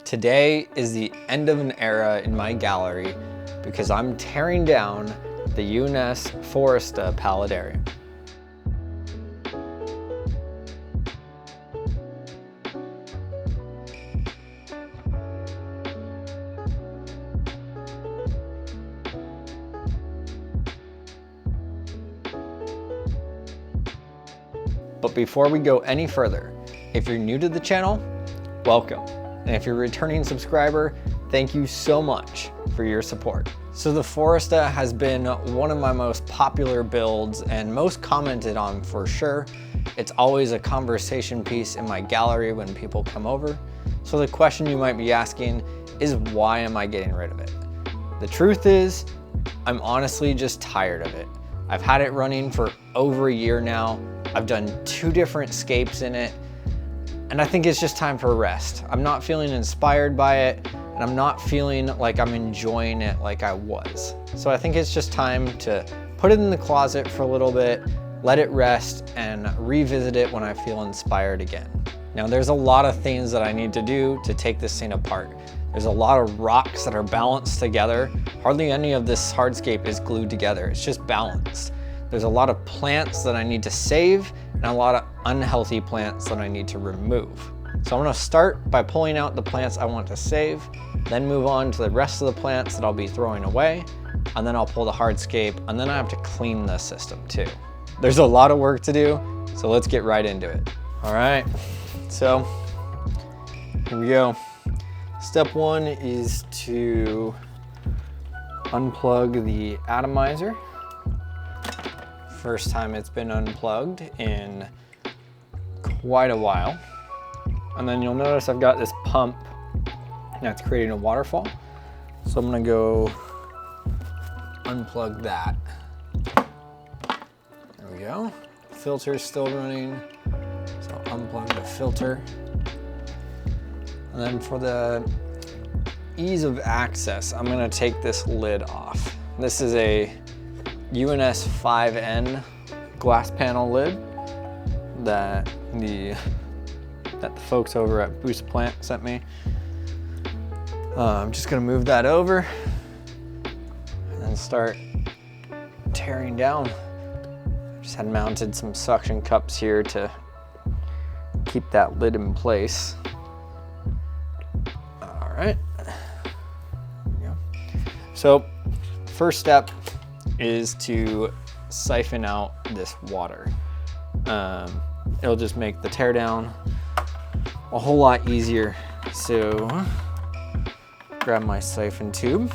Today is the end of an era in my gallery because I'm tearing down the UNS Foresta paludarium. But before we go any further, if you're new to the channel, welcome. And if you're a returning subscriber, thank you so much for your support. So the Foresta has been one of my most popular builds and most commented on for sure. It's always a conversation piece in my gallery when people come over. So the question you might be asking is, why am I getting rid of it? The truth is, I'm honestly just tired of it. I've had it running for over a year now. I've done 2 different scapes in it, and I think it's just time for a rest. I'm not feeling inspired by it, and I'm not feeling like I'm enjoying it like I was. So I think it's just time to put it in the closet for a little bit, let it rest, and revisit it when I feel inspired again. Now, there's a lot of things that I need to do to take this thing apart. There's a lot of rocks that are balanced together. Hardly any of this hardscape is glued together. It's just balanced. There's a lot of plants that I need to save and a lot of unhealthy plants that I need to remove. So I'm gonna start by pulling out the plants I want to save, then move on to the rest of the plants that I'll be throwing away, and then I'll pull the hardscape, and then I have to clean the system too. There's a lot of work to do, so let's get right into it. All right, so here we go. Step 1 is to unplug the atomizer. First time it's been unplugged in quite a while. And then you'll notice I've got this pump that's creating a waterfall. So I'm gonna go unplug that. There we go. Filter's still running. So I'll unplug the filter. And then for the ease of access, I'm gonna take this lid off. This is a UNS 5N glass panel lid that the folks over at Boost Plant sent me. I'm just gonna move that over and start tearing down. Just had mounted some suction cups here to keep that lid in place. All right, there we go. So first step is to siphon out this water. It'll just make the teardown a whole lot easier. So grab my siphon tube.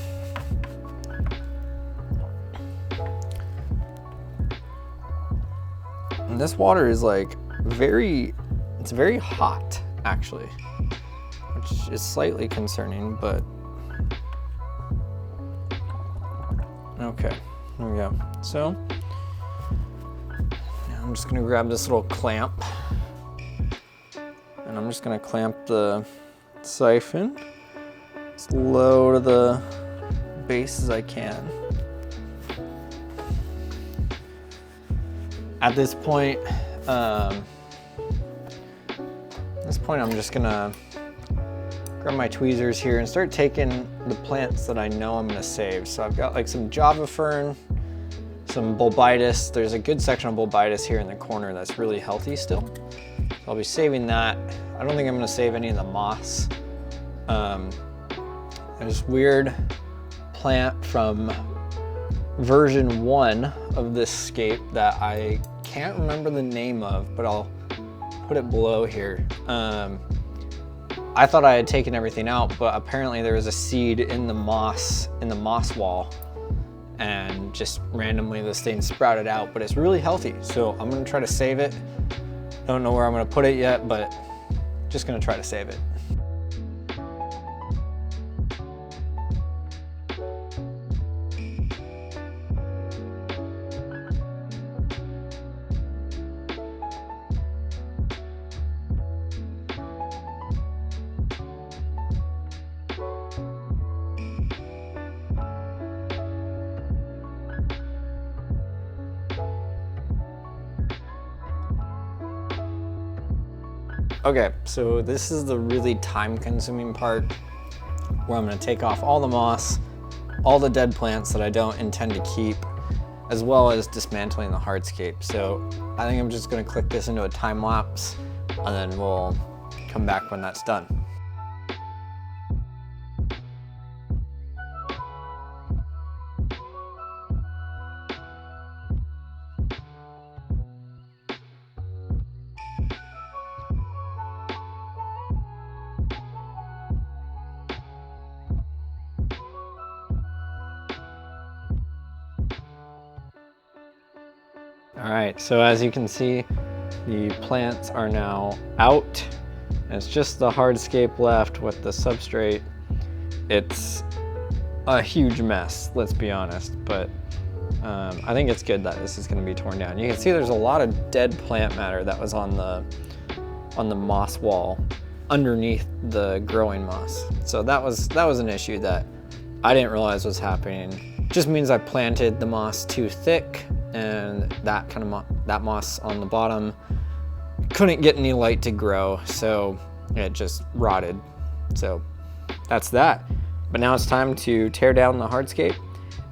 And this water is like it's very hot actually, which is slightly concerning, but okay. There we go. So now I'm just gonna grab this little clamp and I'm just gonna clamp the siphon as low to the base as I can. At this point, I'm just gonna grab my tweezers here and start taking the plants that I know I'm gonna save. So I've got like some Java fern, some bulbitis. There's a good section of bulbitis here in the corner that's really healthy still. So I'll be saving that. I don't think I'm gonna save any of the moss. There's weird plant from version 1 of this scape that I can't remember the name of, but I'll put it below here. I thought I had taken everything out, but apparently there was a seed in the moss wall, and just randomly this thing sprouted out, but it's really healthy. So I'm gonna try to save it. Don't know where I'm gonna put it yet, but just gonna try to save it. Okay, so this is the really time-consuming part where I'm gonna take off all the moss, all the dead plants that I don't intend to keep, as well as dismantling the hardscape. So I think I'm just gonna click this into a time lapse and then we'll come back when that's done. All right, so as you can see, the plants are now out. And it's just the hardscape left with the substrate. It's a huge mess, let's be honest, but I think it's good that this is gonna be torn down. You can see there's a lot of dead plant matter that was on the moss wall underneath the growing moss. So that was an issue that I didn't realize was happening. Just means I planted the moss too thick, and that moss on the bottom couldn't get any light to grow, so it just rotted. So that's that. But now it's time to tear down the hardscape,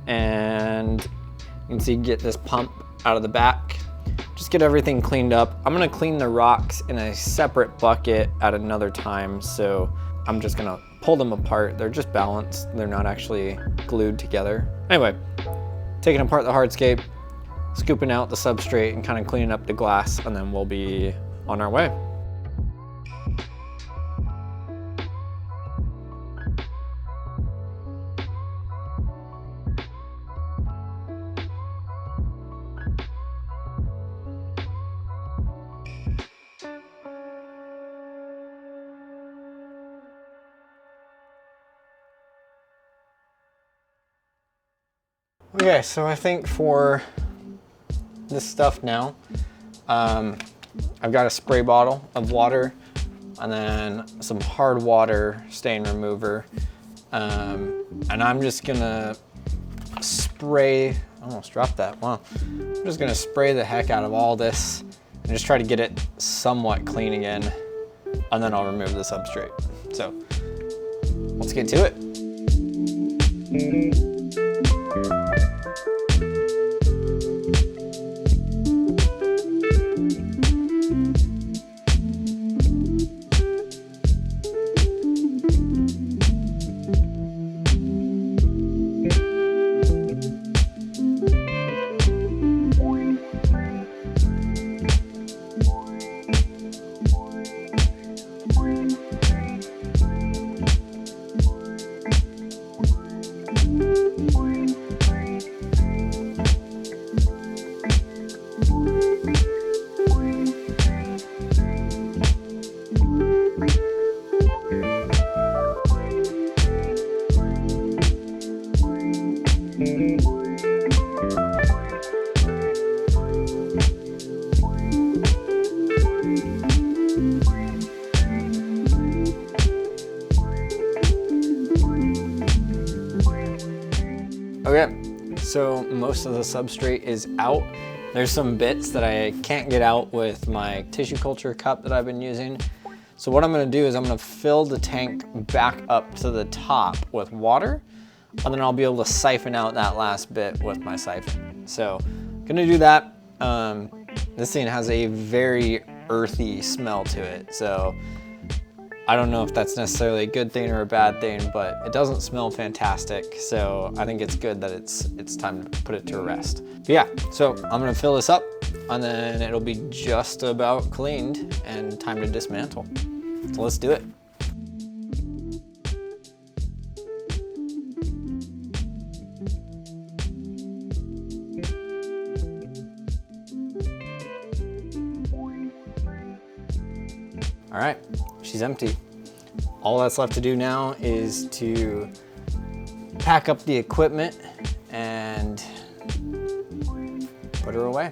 and you can see, get this pump out of the back, just get everything cleaned up. I'm gonna clean the rocks in a separate bucket at another time, so I'm just gonna pull them apart. They're just balanced, they're not actually glued together. Anyway, taking apart the hardscape, scooping out the substrate and kind of cleaning up the glass, and then we'll be on our way. Okay, so I think for this stuff now, I've got a spray bottle of water and then some hard water stain remover. And I'm just gonna spray, I almost dropped that, wow. I'm just gonna spray the heck out of all this and just try to get it somewhat clean again, and then I'll remove the substrate. So let's get to it. Okay, so most of the substrate is out. There's some bits that I can't get out with my tissue culture cup that I've been using. So what I'm gonna do is I'm gonna fill the tank back up to the top with water, and then I'll be able to siphon out that last bit with my siphon. So I'm gonna do that. This thing has a very earthy smell to it. So I don't know if that's necessarily a good thing or a bad thing, but it doesn't smell fantastic. So I think it's good that it's time to put it to rest. But yeah, so I'm gonna fill this up and then it'll be just about cleaned and time to dismantle. So let's do it. All right, she's empty. All that's left to do now is to pack up the equipment and put her away.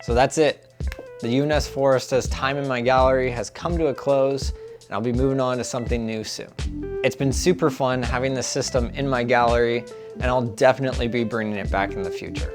So that's it. The UNS Foresta's time in my gallery has come to a close, and I'll be moving on to something new soon. It's been super fun having this system in my gallery, and I'll definitely be bringing it back in the future.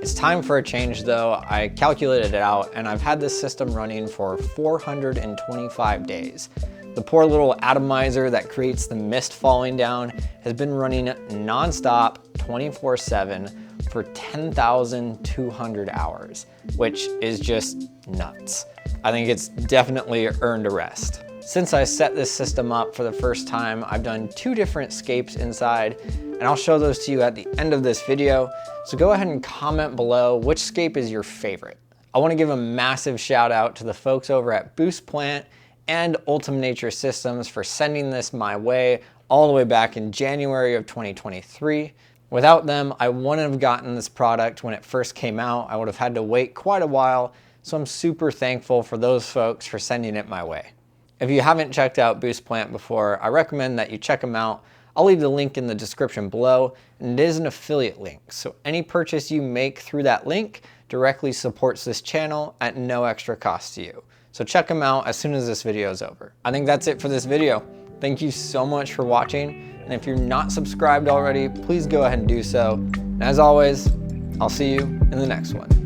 It's time for a change though. I calculated it out, and I've had this system running for 425 days. The poor little atomizer that creates the mist falling down has been running non-stop 24/7 for 10,200 hours, which is just nuts. I think it's definitely earned a rest. Since I set this system up for the first time, I've done 2 different scapes inside, and I'll show those to you at the end of this video. So go ahead and comment below which scape is your favorite. I want to give a massive shout out to the folks over at Boost Plant and Ultimate Nature Systems for sending this my way all the way back in January of 2023. Without them, I wouldn't have gotten this product when it first came out. I would have had to wait quite a while, so I'm super thankful for those folks for sending it my way. If you haven't checked out Boost Plant before, I recommend that you check them out. I'll leave the link in the description below, and it is an affiliate link, so any purchase you make through that link directly supports this channel at no extra cost to you. So check them out as soon as this video is over. I think that's it for this video. Thank you so much for watching. And if you're not subscribed already, please go ahead and do so. And as always, I'll see you in the next one.